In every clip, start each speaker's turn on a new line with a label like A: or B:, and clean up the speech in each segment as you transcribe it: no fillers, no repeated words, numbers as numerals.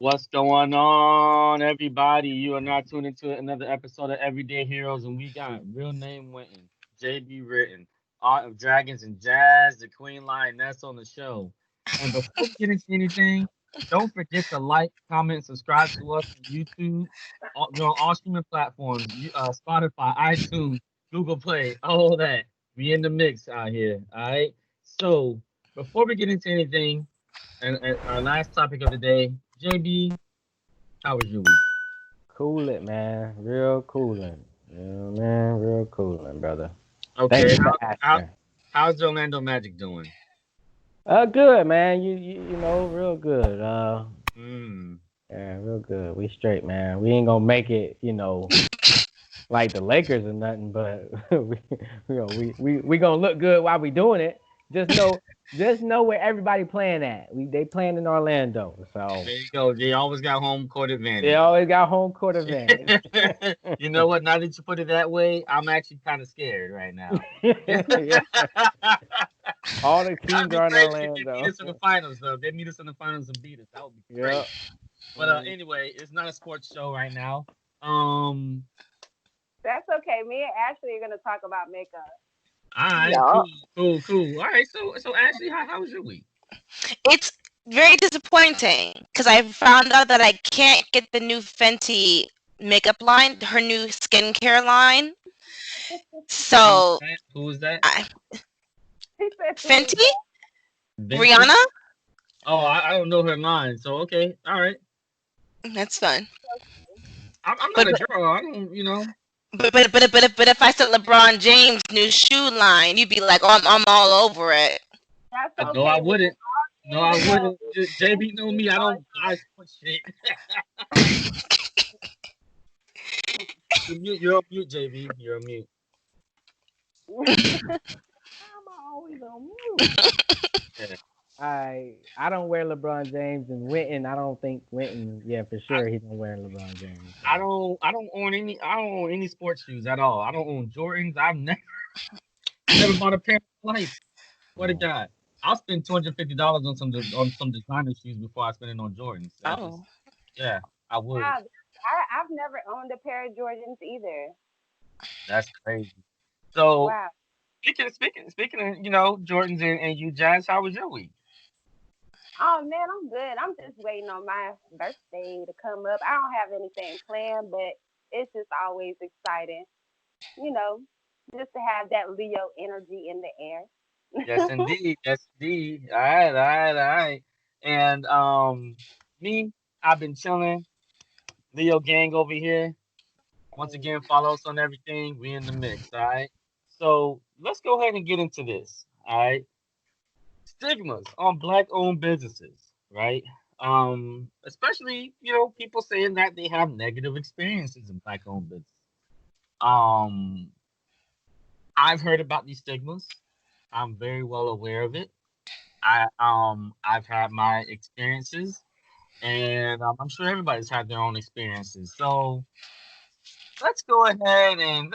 A: What's going on, everybody? You are now tuned into another episode of Everyday Heroes, and we got real name Wynton, JB Written, Art of Dragons and Jazz, the Queen Lioness on the show. And before we get into anything, don't forget to like, comment, subscribe to us on YouTube, we're on all streaming platforms, Spotify, iTunes, Google Play, all that. We in the mix out here, all right? So before we get into anything, and our last topic of the day, JB, how was your week?
B: Cool it, man. Real cooling. Man. Real cooling, brother. Thank
A: Okay,
B: you for
A: how
B: asking.
A: how's the Orlando Magic doing?
B: Good, man. You know, real good.
A: Mm.
B: Yeah, real good. We straight, man. We ain't gonna make it, like the Lakers or nothing, but we gonna look good while we doing it. Just know, just know where everybody playing at. They playing in Orlando, so
A: There you go. They always got home court
B: they
A: advantage.
B: always got home court advantage.
A: You know what? Now that you put it that way, I'm actually kind of scared right now.
B: Yeah, all the
A: That'd
B: teams
A: be
B: are in
A: crazy if they beat
B: Orlando.
A: us in the finals, though. If they meet us in the finals and beat us, that would be
B: Yeah.
A: crazy. But anyway, it's not a sports show right now. Um,
C: That's okay. Me and Ashley are gonna talk about makeup.
A: all right, cool,
D: Yup.
A: cool. All right, so Ashley, how was your week?
D: It's very disappointing because I found out that I can't get the new Fenty makeup line, her new skincare line.
A: Who's
D: So,
A: that? Who is that?
D: I,
C: He said, "Who is
D: Fenty?
C: that?"
A: Venti?
D: Rihanna?
A: Oh, I don't know her line. So okay, all right.
D: That's fun.
A: I'm not
D: But
A: a girl. I don't, you know.
D: but if I said LeBron James' new shoe line, you'd be like, oh, I'm all over it.
C: That's
A: No, I
C: okay. Well,
A: wouldn't. No, I
C: you know,
A: wouldn't. JB know me. I don't buy sports shit. You're on mute, JB. You're on mute.
B: I'm always on mute.
A: Yeah.
B: I don't wear LeBron James and Wynton. I don't think Wynton. Yeah, for
A: I,
B: sure he don't wear LeBron James. So.
A: I don't own any sports shoes at all. I don't own Jordans. I've never bought a pair in my life. What a
B: Oh.
A: guy. I'll spend $250 on some designer shoes before I spend it on Jordans. That's just
D: Oh.
A: yeah, I would.
C: wow, I've never owned a pair of Jordans either.
A: That's crazy. So
C: Wow.
A: speaking of Jordans and you Jazz, how was your week?
C: Oh man, I'm good. I'm just waiting on my birthday to come up. I don't have anything planned, but it's just always exciting, you know, just to have that Leo energy in the air.
A: Yes, indeed. Yes, indeed. All right, all right, all right. And me, I've been chilling. Leo gang over here. Once again, follow us on everything. We in the mix. All right. So let's go ahead and get into this. All right. Stigmas on black-owned businesses. Right. Especially people saying that they have negative experiences in black-owned business. Um, I've heard about these stigmas. I'm very well aware of it. I've had my experiences, and I'm sure everybody's had their own experiences. So let's go ahead and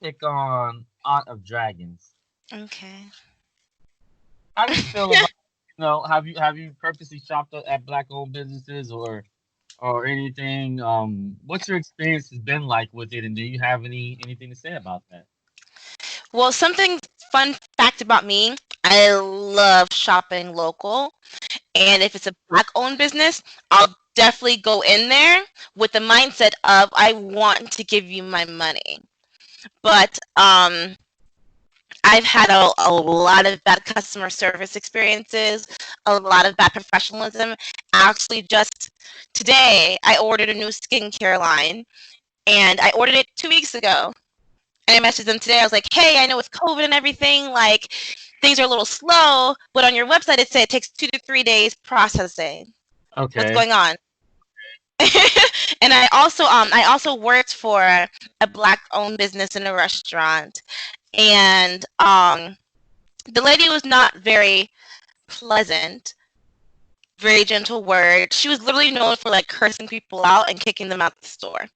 A: pick on Aunt of Dragons.
D: Okay.
A: How do you feel about have you purposely shopped at black owned businesses or anything? What's your experience has been like with it, and do you have anything to say about that?
D: Well, something fun fact about me, I love shopping local. And if it's a black owned business, I'll definitely go in there with the mindset of I want to give you my money. But I've had a lot of bad customer service experiences, a lot of bad professionalism. Actually, just today, I ordered a new skincare line and I ordered it 2 weeks ago. And I messaged them today. I was like, hey, I know with COVID and everything, like things are a little slow, but on your website it said it takes 2 to 3 days processing. What's
A: Okay.
D: going on? And I also worked for a black owned business in a restaurant, and the lady was not very pleasant, very gentle word. She was literally known for like cursing people out and kicking them out the store.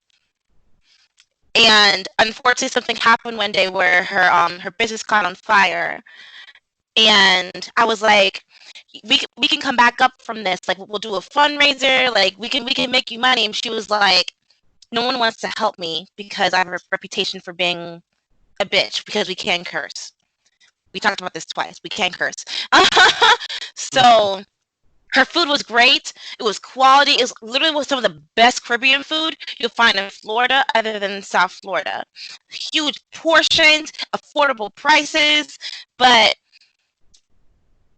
D: And unfortunately, something happened one day where her business caught on fire, and I was like, we can come back up from this. Like we'll do a fundraiser. Like we can make you money. And she was like, no one wants to help me because I have a reputation for being a bitch because we can curse. We talked about this twice. We can curse. So her food was great. It was quality. It was literally was some of the best Caribbean food you'll find in Florida, other than South Florida. Huge portions, affordable prices, but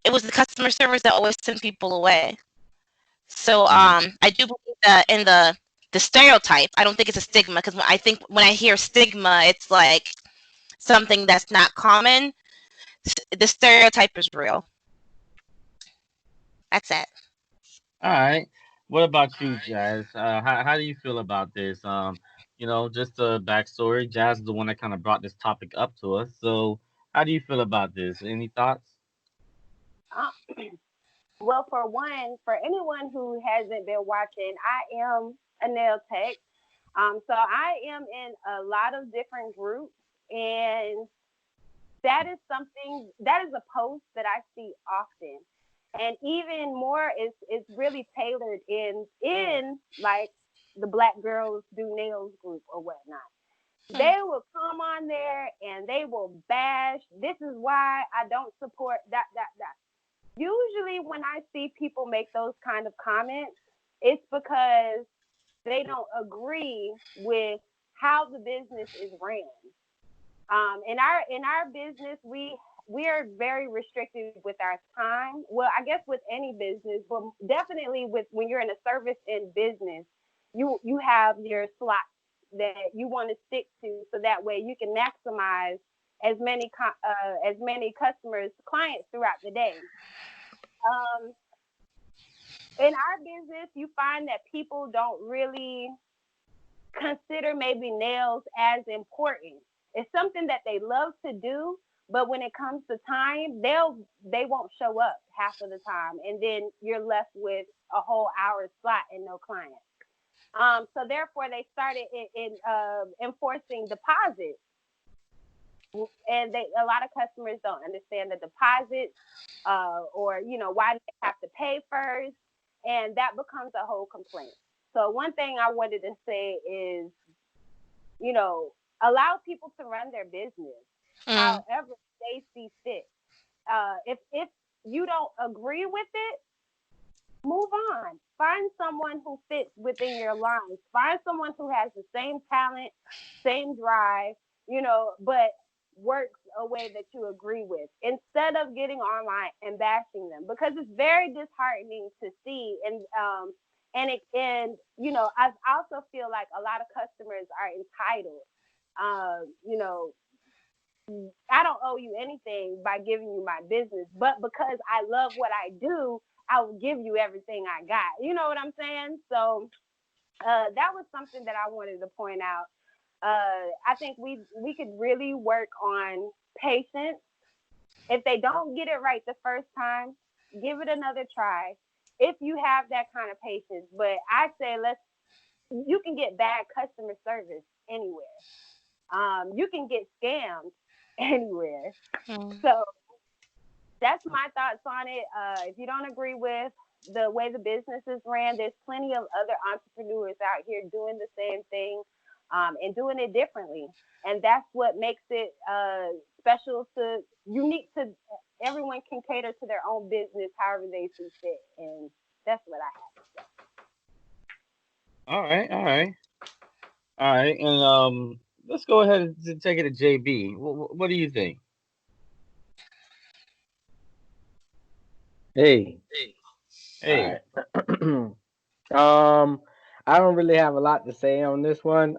D: it was the customer service that always sent people away. So I do believe that in the stereotype. I don't think it's a stigma because I think when I hear stigma, it's like something that's not common. The stereotype is real. That's it.
A: All right. What about you, Jazz? How do you feel about this? Just a backstory. Jazz is the one that kind of brought this topic up to us. So, how do you feel about this? Any thoughts?
C: Uh, well, for one, for anyone who hasn't been watching, I am a nail tech. So I am in a lot of different groups, and that is a post that I see often. And even more is really tailored in like the Black Girls Do Nails group or whatnot. They will come on there and they will bash. This is why I don't support that. Usually when I see people make those kind of comments, it's because they don't agree with how the business is ran. In our business, we are very restricted with our time. Well, I guess with any business, but definitely with when you're in a service in business, you have your slots that you want to stick to, so that way you can maximize as many customers, clients throughout the day. Um, in our business, you find that people don't really consider maybe nails as important. It's something that they love to do, but when it comes to time, they won't show up half of the time, and then you're left with a whole hour slot and no client. So therefore, they started enforcing deposits, and a lot of customers don't understand the deposits, or why do they have to pay first, and that becomes a whole complaint. So one thing I wanted to say is, allow people to run their business
D: Mm.
C: however they see fit. If you don't agree with it, move on. Find someone who fits within your lines. Find someone who has the same talent, same drive, but works a way that you agree with, instead of getting online and bashing them, because it's very disheartening to see. And I also feel like a lot of customers are entitled. Um, you know, I don't owe you anything by giving you my business, but because I love what I do, I will give you everything I got. You know what I'm saying? So that was something that I wanted to point out. I think we could really work on patience. If they don't get it right the first time, give it another try. If you have that kind of patience, but I say you can get bad customer service anywhere. You can get scammed anywhere.
D: Mm.
C: So that's my thoughts on it. If you don't agree with the way the business is ran, there's plenty of other entrepreneurs out here doing the same thing, and doing it differently. And that's what makes it unique to everyone can cater to their own business however they see fit. And that's what I have.
A: All right, all right, all right. And let's go ahead and take it to JB. What do you think?
B: Hey, all
A: Hey,
B: right. um, I don't really have a lot to say on this one.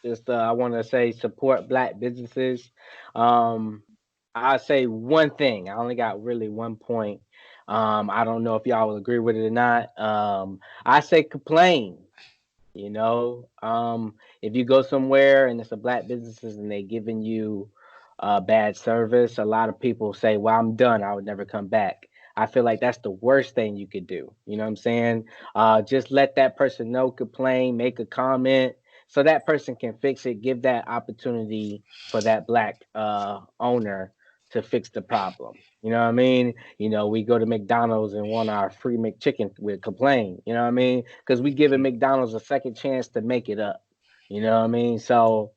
B: Just I want to say support black businesses. Um, I say one thing. I only got really one point. I don't know if y'all will agree with it or not. I say complain. You know, if you go somewhere and it's a black businesses and they giving you bad service, a lot of people say, "Well, I'm done. I would never come back." I feel like that's the worst thing you could do. You know what I'm saying? Just let that person know, complain, make a comment, so that person can fix it. Give that opportunity for that black owner to fix the problem. You know what I mean? We go to McDonald's and want our free McChicken, we complain. You know what I mean? Because we giving McDonald's a second chance to make it up. You know what I mean? So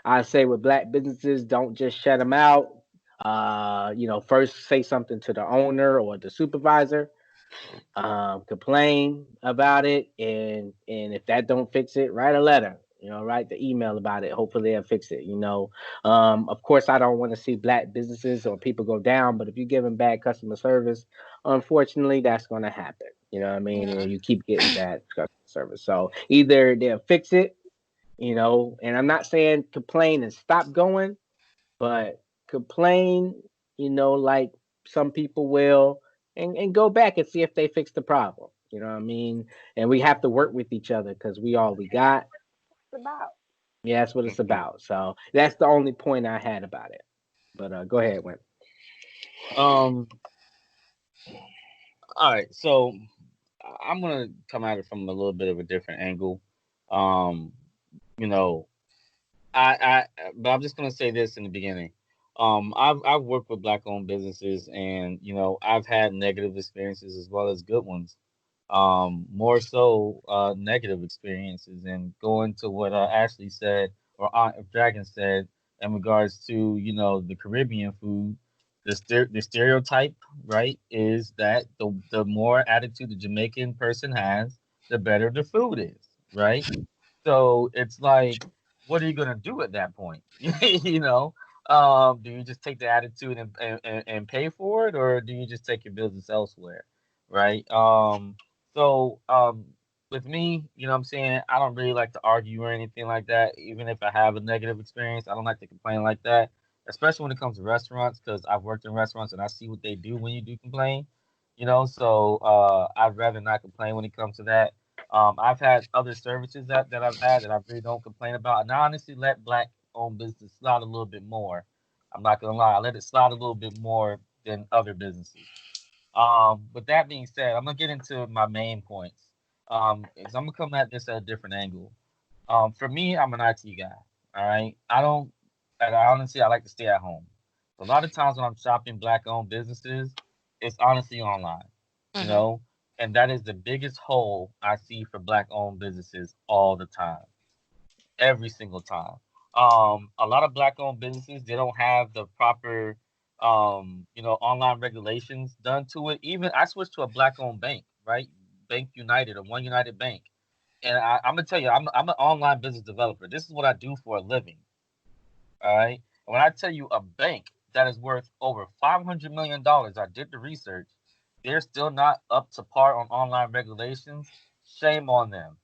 B: I say with black businesses, don't just shut them out. First say something to the owner or the supervisor, complain about it, and if that don't fix it, write a letter. Write the email about it. Hopefully they'll fix it. Of course, I don't want to see black businesses or people go down, but if you're giving bad customer service, unfortunately, that's going to happen. You know what I mean? And you keep getting bad customer service. So either they'll fix it, and I'm not saying complain and stop going, but complain, like some people will, and go back and see if they fix the problem. You know what I mean? And we have to work with each other because we all we got.
C: It's about.
B: Yeah, that's what it's about. So that's the only point I had about it. But go ahead, Wynn.
A: Um. All right. So I'm gonna come at it from a little bit of a different angle. Um. You know, but I'm just gonna say this in the beginning. I've worked with black-owned businesses, and I've had negative experiences as well as good ones. More so, negative experiences. And going to what Ashley said or Aunt Dragon said in regards to the Caribbean food, the stereotype, right, is that the more attitude the Jamaican person has, the better the food is, right? So it's like, what are you gonna do at that point? Do you just take the attitude and pay for it, or do you just take your business elsewhere, right? So with me, you know what I'm saying, I don't really like to argue or anything like that. Even if I have a negative experience, I don't like to complain like that, especially when it comes to restaurants, because I've worked in restaurants and I see what they do when you do complain. So I'd rather not complain when it comes to that. I've had other services that I've had that I really don't complain about, and I honestly let black owned business slide a little bit more. I'm not gonna lie, I let it slide a little bit more than other businesses. With that being said, I'm gonna get into my main points. 'Cause I'm gonna come at this at a different angle. For me, I'm an IT guy. All right, and honestly, I like to stay at home. So a lot of times when I'm shopping black-owned businesses, it's honestly online. You
D: Mhm.
A: know, and that is the biggest hole I see for black-owned businesses all the time, every single time. A lot of black-owned businesses, they don't have the proper, online regulations done to it. Even I switched to a black-owned bank, right? Bank United or One United Bank, and I'm gonna tell you, I'm an online business developer. This is what I do for a living. All right. And when I tell you a bank that is worth over $500 million, I did the research. They're still not up to par on online regulations. Shame on them.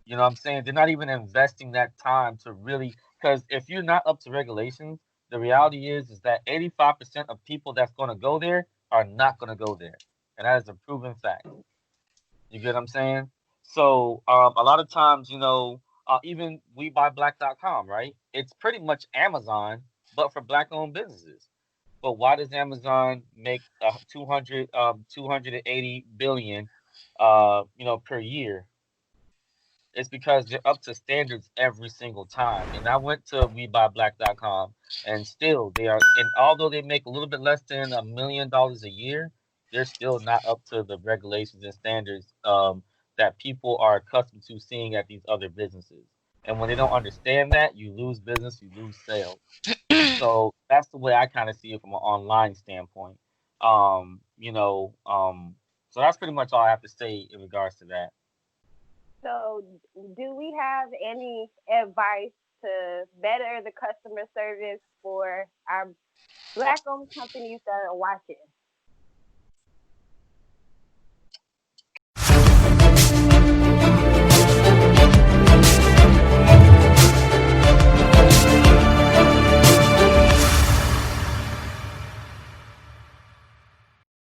A: You know what I'm saying? They're not even investing that time to really, because if you're not up to regulations, the reality is that 85% of people that's going to go there are not going to go there, and that is a proven fact. You get what I'm saying? So a lot of times, even WeBuyBlack.com, right? It's pretty much Amazon, but for black-owned businesses. But why does Amazon make 280 billion, per year? It's because they're up to standards every single time. And I went to WeBuyBlack.com, and still they are. And although they make a little bit less than $1 million a year, they're still not up to the regulations and standards that people are accustomed to seeing at these other businesses. And when they don't understand that, you lose business, you lose sales. So that's the way I kind of see it from an online standpoint. So that's pretty much all I have to say in regards to that.
C: So, do we have any advice to better the customer service for our black owned companies that are watching?